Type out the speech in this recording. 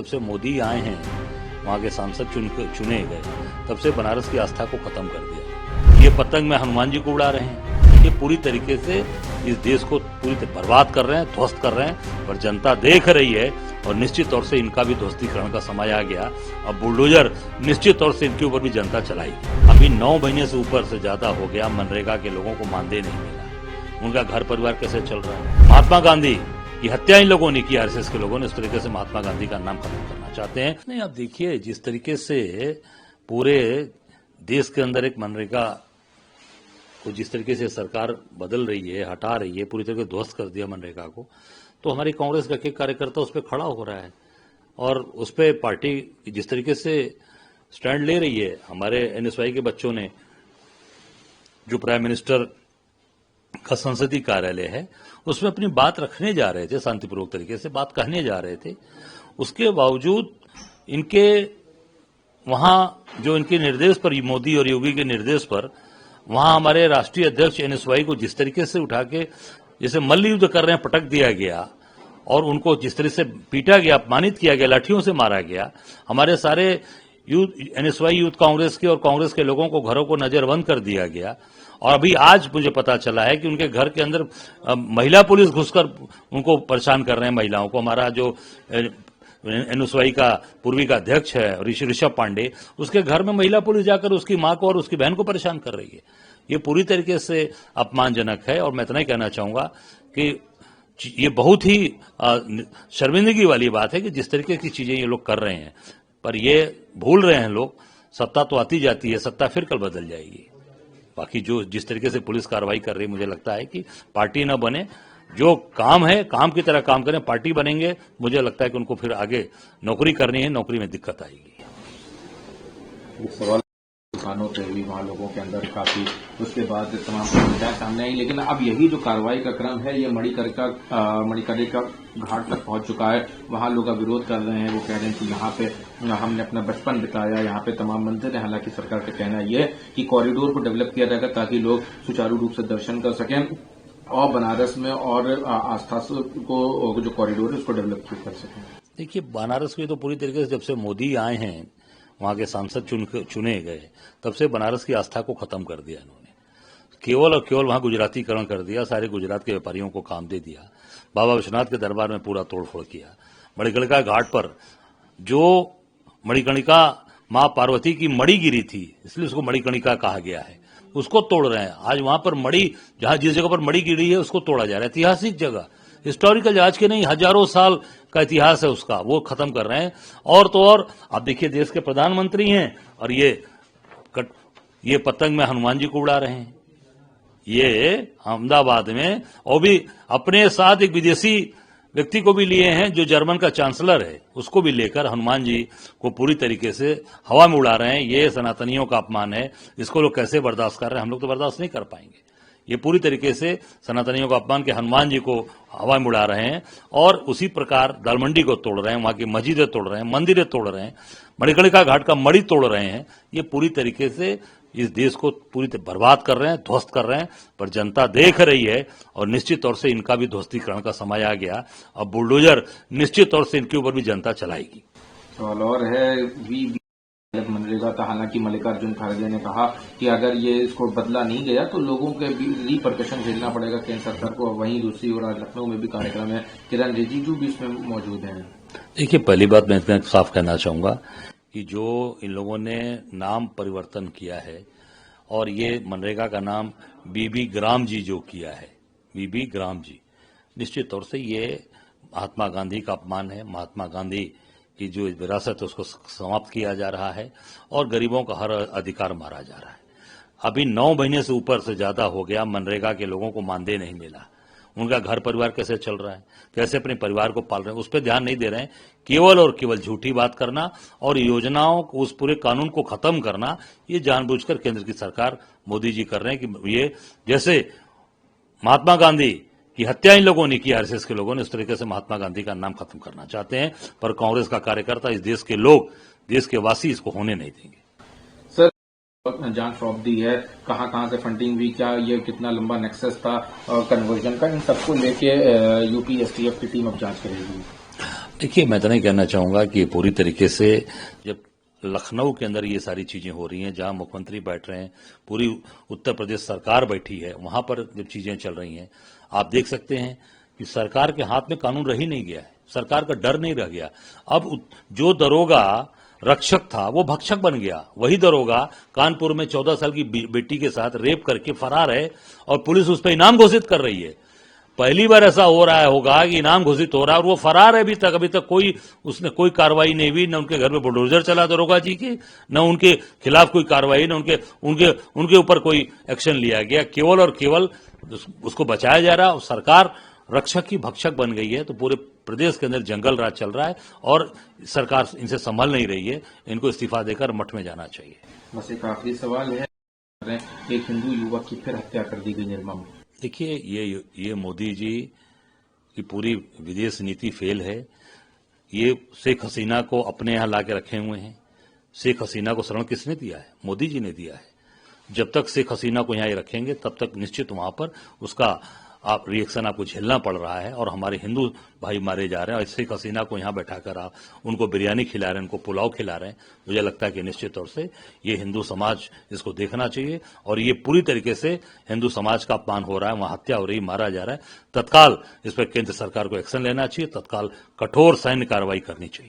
से मोदी आए हैं, वहां के सांसद चुने गए, तब से बनारस की आस्था को खत्म कर दिया। ये पतंग में हनुमान जी को उड़ा रहे हैं, ये पूरी तरीके से इस देश को पूरी तरह बर्बाद कर रहे हैं, ध्वस्त कर रहे हैं, और जनता देख रही है। और निश्चित तौर से इनका भी ध्वस्तीकरण का समय आ गया। अब बुलडोजर निश्चित तौर से इनके ऊपर भी जनता चलाएगी। अभी 9 महीने से ऊपर से ज्यादा हो गया, मनरेगा के लोगों को मानदेय नहीं मिला। उनका घर परिवार कैसे चल रहा है? महात्मा गांधी की हत्या इन लोगों ने की, आरएसएस के लोगों ने। इस तरीके से महात्मा गांधी का नाम खत्म करना चाहते हैं। नहीं, आप देखिए जिस तरीके से पूरे देश के अंदर एक मनरेगा को जिस तरीके से सरकार बदल रही है, हटा रही है, पूरी तरह से ध्वस्त कर दिया मनरेगा को, तो हमारी कांग्रेस का एक कार्यकर्ता उस पर खड़ा हो रहा है और उस पर पार्टी जिस तरीके से स्टैंड ले रही है। हमारे एनएसवाई के बच्चों ने, जो प्राइम मिनिस्टर का संसदीय कार्यालय है, उसमें अपनी बात रखने जा रहे थे, शांतिपूर्वक तरीके से बात कहने जा रहे थे। उसके बावजूद इनके वहां जो इनके निर्देश पर, मोदी और योगी के निर्देश पर, वहां हमारे राष्ट्रीय अध्यक्ष एनएसवाई को जिस तरीके से उठा के जैसे मल्ल युद्ध कर रहे हैं पटक दिया गया, और उनको जिस तरह से पीटा गया, अपमानित किया गया, लाठियों से मारा गया। हमारे सारे एनएसवाई यूथ कांग्रेस के और कांग्रेस के लोगों को घरों को नजरबंद कर दिया गया। और अभी आज मुझे पता चला है कि उनके घर के अंदर महिला पुलिस घुसकर उनको परेशान कर रहे हैं, महिलाओं को। हमारा जो एनएसवाई का पूर्वी का अध्यक्ष है ऋषभ पांडे, उसके घर में महिला पुलिस जाकर उसकी मां को और उसकी बहन को परेशान कर रही है। ये पूरी तरीके से अपमानजनक है। और मैं इतना ही कहना चाहूंगा कि ये बहुत ही शर्मिंदगी वाली बात है कि जिस तरीके की चीजें ये लोग कर रहे हैं, पर ये भूल रहे हैं लोग, सत्ता तो आती जाती है, सत्ता फिर कल बदल जाएगी। बाकी जो जिस तरीके से पुलिस कार्रवाई कर रही है, मुझे लगता है कि पार्टी न बने, जो काम है काम की तरह काम करें। पार्टी बनेंगे, मुझे लगता है कि उनको फिर आगे नौकरी करनी है, नौकरी में दिक्कत आएगी। सवाल किसानों पे भी, वहां लोगों के अंदर काफी, उसके बाद तमाम समस्याएं सामने आई। लेकिन अब यही जो कार्रवाई का क्रम है, ये मणिकर्णिका घाट तक पहुंच चुका है। वहां लोग विरोध कर रहे हैं। वो कह रहे हैं कि यहाँ पे हमने अपना बचपन बिताया, यहाँ पे तमाम मंदिर है। हालांकि सरकार का कहना यह है कि कॉरिडोर को डेवलप किया जाएगा ताकि लोग सुचारू रूप से दर्शन कर सकें और बनारस में और आस्था को जो कॉरिडोर है उसको डेवलप कर सकें। देखिए, बनारस में तो पूरी तरीके से जब से मोदी आए हैं, वहां के सांसद चुने गए, तब से बनारस की आस्था को खत्म कर दिया इन्होंने। केवल और केवल वहां गुजरातीकरण कर दिया, सारे गुजरात के व्यापारियों को काम दे दिया, बाबा विश्वनाथ के दरबार में पूरा तोड़फोड़ किया। मणिकर्णिका घाट पर जो मणिकर्णिका मां पार्वती की मणि गिरी थी, इसलिए उसको मणिकर्णिका कहा गया है, उसको तोड़ रहे हैं। आज वहां पर मणि, जहां जिस जगह पर मणि गिरी है, उसको तोड़ा जा रहा है। ऐतिहासिक जगह, हिस्टोरिकल, आज के नहीं, हजारों साल का इतिहास है उसका, वो खत्म कर रहे हैं। और तो और आप देखिए, देश के प्रधानमंत्री हैं और ये पतंग में हनुमान जी को उड़ा रहे हैं। ये अहमदाबाद में, और भी अपने साथ एक विदेशी व्यक्ति को भी लिए हैं, जो जर्मन का चांसलर है, उसको भी लेकर हनुमान जी को पूरी तरीके से हवा में उड़ा रहे हैं। ये सनातनियों का अपमान है। इसको लोग कैसे बर्दाश्त कर रहे हैं? हम लोग तो बर्दाश्त नहीं कर पाएंगे। ये पूरी तरीके से सनातनियों का अपमान के हनुमान जी को हवा में उड़ा रहे हैं। और उसी प्रकार दालमंडी को तोड़ रहे हैं, वहां की मस्जिदें तोड़ रहे हैं, मंदिरें तोड़ रहे हैं, मणिकर्णिका घाट का मणि तोड़ रहे हैं। ये पूरी तरीके से इस देश को पूरी तरह बर्बाद कर रहे हैं, ध्वस्त कर रहे हैं, पर जनता देख रही है। और निश्चित तौर से इनका भी ध्वस्तीकरण का समय आ गया। अब बुलडोजर निश्चित तौर से इनके ऊपर भी जनता चलाएगी। सवाल और है मनरेगा था। हालांकि मल्लिकार्जुन खड़गे ने कहा कि अगर ये इसको बदला नहीं गया तो लोगों के भी रिपरकशन झेलना पड़ेगा केंद्र सरकार को। वहीं दूसरी ओर आज लखनऊ में भी कार्यक्रम है, किरण रिजिजू भी इसमें मौजूद हैं। देखिए, पहली बात मैं इतना साफ कहना चाहूंगा कि जो इन लोगों ने नाम परिवर्तन किया है, और ये मनरेगा का नाम बीबी ग्राम जी जो किया है, बीबी ग्राम जी, निश्चित तौर से ये महात्मा गांधी का अपमान है। महात्मा गांधी की जो विरासत है उसको समाप्त किया जा रहा है, और गरीबों का हर अधिकार मारा जा रहा है। अभी 9 महीने से ऊपर से ज्यादा हो गया, मनरेगा के लोगों को मानदेय नहीं मिला। उनका घर परिवार कैसे चल रहा है, कैसे अपने परिवार को पाल रहे हैं, उस पर ध्यान नहीं दे रहे हैं। केवल और केवल झूठी बात करना और योजनाओं को, उस पूरे कानून को खत्म करना, ये जानबूझकर केंद्र की सरकार मोदी जी कर रहे हैं। कि ये जैसे महात्मा गांधी की हत्या इन लोगों ने की, आरएसएस के लोगों ने, इस तरीके से महात्मा गांधी का नाम खत्म करना चाहते हैं। पर कांग्रेस का कार्यकर्ता, इस देश के लोग, देश के वासी इसको होने नहीं देंगे। सर, जांच सौंप दी है, कहां से फंडिंग हुई, क्या ये कितना लंबा नेक्सस था और कन्वर्जन का, इन सबको लेके यूपी एसटीएफ की टीम अब जांच करेगी। देखिए, मैं तो नहीं कहना चाहूंगा कि पूरी तरीके से जब लखनऊ के अंदर ये सारी चीजें हो रही हैं, जहां मुख्यमंत्री बैठ रहे हैं, पूरी उत्तर प्रदेश सरकार बैठी है, वहां पर जब चीजें चल रही हैं, आप देख सकते हैं कि सरकार के हाथ में कानून रह ही नहीं गया है, सरकार का डर नहीं रह गया। अब जो दरोगा रक्षक था वो भक्षक बन गया। वही दरोगा कानपुर में 14 साल की बेटी के साथ रेप करके फरार है और पुलिस उस पर इनाम घोषित कर रही है। पहली बार ऐसा हो रहा होगा कि इनाम घोषित हो रहा है और वो फरार है अभी तक उसने कोई कार्रवाई नहीं हुई, न उनके घर में बुलडोजर चला दरोगा जी के, न उनके खिलाफ कोई कार्रवाई, न उनके ऊपर कोई एक्शन लिया गया। केवल और केवल उसको बचाया जा रहा है। सरकार रक्षक की भक्षक बन गई है। तो पूरे प्रदेश के अंदर जंगल राज चल रहा है और सरकार इनसे संभल नहीं रही है। इनको इस्तीफा देकर मठ में जाना चाहिए। बस एक आखिरी सवाल है, एक हिंदू युवक की फिर हत्या कर दी गई निर्मम में। देखिए, ये मोदी जी की पूरी विदेश नीति फेल है। ये शेख हसीना को अपने यहां लाके रखे हुए हैं। शेख हसीना को शरण किसने दिया है? मोदी जी ने दिया है। जब तक शेख हसीना को यहां रखेंगे तब तक निश्चित वहां पर उसका रिएक्शन आपको झेलना पड़ रहा है। और हमारे हिंदू भाई मारे जा रहे हैं और शेख हसीना को यहां बैठाकर आप उनको बिरयानी खिला रहे हैं, उनको पुलाव खिला रहे हैं। मुझे लगता है कि निश्चित तौर से ये हिंदू समाज इसको देखना चाहिए और ये पूरी तरीके से हिंदू समाज का अपमान हो रहा है। वहां हत्या हो रही, मारा जा रहा है। तत्काल इस पर केंद्र सरकार को एक्शन लेना चाहिए, तत्काल कठोर सैन्य कार्रवाई करनी चाहिए।